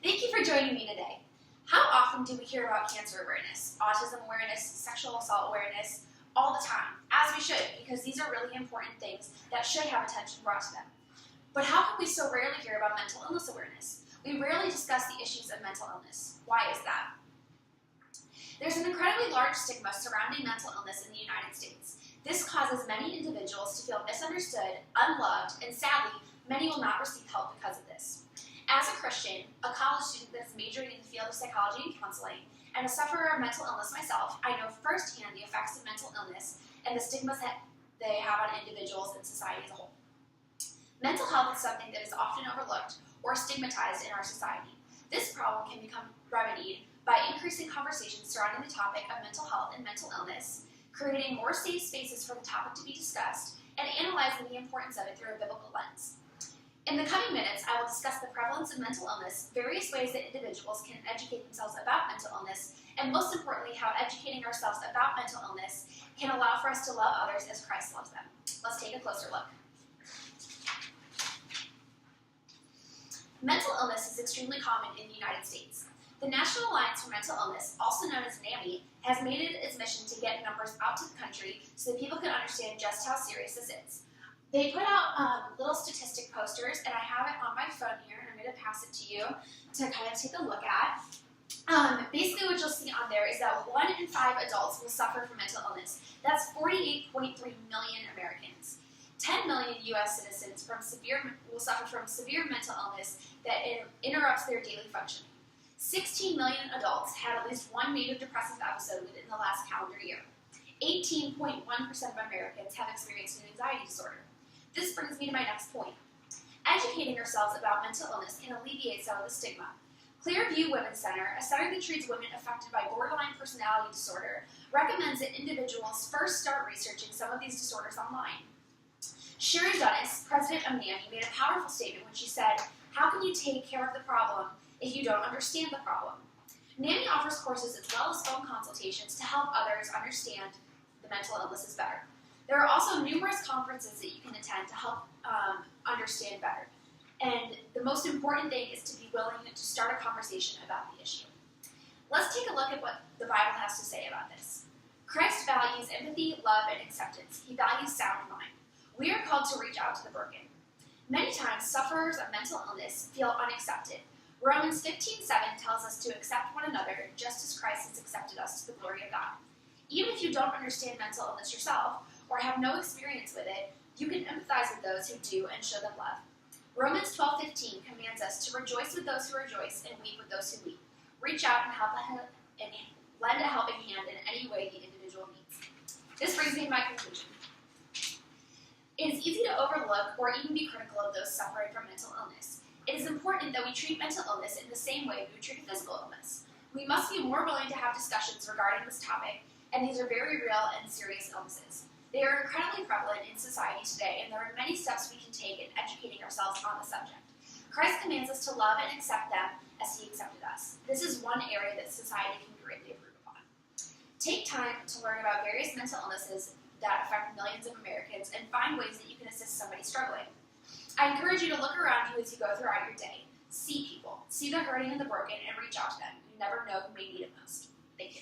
Thank you for joining me today. How often do we hear about cancer awareness, autism awareness, sexual assault awareness? All the time, as we should, because these are really important things that should have attention brought to them. But how can we so rarely hear about mental illness awareness? We rarely discuss the issues of mental illness. Why is that? There's an incredibly large stigma surrounding mental illness in the United States. This causes many individuals to feel misunderstood, unloved, and sadly, many will not receive help because of this. As a Christian, a college student that's majoring in the field of psychology and counseling, and a sufferer of mental illness myself, I know firsthand the effects of mental illness and the stigmas that they have on individuals and society as a whole. Mental health is something that is often overlooked or stigmatized in our society. This problem can become remedied by increasing conversations surrounding the topic of mental health and mental illness, creating more safe spaces for the topic to be discussed, and analyzing the importance of it through a biblical lens. In the coming minutes, I will discuss the prevalence of mental illness, various ways that individuals can educate themselves about mental illness, and most importantly, how educating ourselves about mental illness can allow for us to love others as Christ loves them. Let's take a closer look. Mental illness is extremely common in the United States. The National Alliance for Mental Illness, also known as NAMI, has made it its mission to get numbers out to the country so that people can understand just how serious this is. They put out little statistic posters, and I have it on my phone here, and I'm going to pass it to you to kind of take a look at. Basically what you'll see on there is that 1 in 5 adults will suffer from mental illness. That's 48.3 million Americans. 10 million U.S. citizens will suffer from severe mental illness that interrupts their daily functioning. 16 million adults had at least one major depressive episode within the last calendar year. 18.1% of Americans have experienced an anxiety disorder. This brings me to my next point. Educating ourselves about mental illness can alleviate some of the stigma. Clearview Women's Center, a center that treats women affected by borderline personality disorder, recommends that individuals first start researching some of these disorders online. Sharon Dunnis, president of NAMI, made a powerful statement when she said, "How can you take care of the problem if you don't understand the problem?" NAMI offers courses as well as phone consultations to help others understand the mental illnesses better. There are also numerous conferences that you can attend to help understand better. And the most important thing is to be willing to start a conversation about the issue. Let's take a look at what the Bible has to say about this. Christ values empathy, love, and acceptance. He values sound mind. We are called to reach out to the broken. Many times, sufferers of mental illness feel unaccepted. Romans 15:7 tells us to accept one another just as Christ has accepted us to the glory of God. Even if you don't understand mental illness yourself or have no experience with it, you can empathize with those who do and show them love. Romans 12:15 commands us to rejoice with those who rejoice and weep with those who weep. Reach out and lend a helping hand in any way the individual needs. This brings me to my conclusion. It is easy to overlook or even be critical of those suffering from mental illness. It is important that we treat mental illness in the same way we would treat physical illness. We must be more willing to have discussions regarding this topic, and these are very real and serious illnesses. They are incredibly prevalent in society today, and there are many steps we can take in educating ourselves on the subject. Christ commands us to love and accept them as He accepted us. This is one area that society can greatly improve upon. Take time to learn about various mental illnesses that affect millions of Americans and find ways that you can assist somebody struggling. I encourage you to look around you as you go throughout your day. See people, see the hurting and the broken, and reach out to them. You never know who may need it most. Thank you.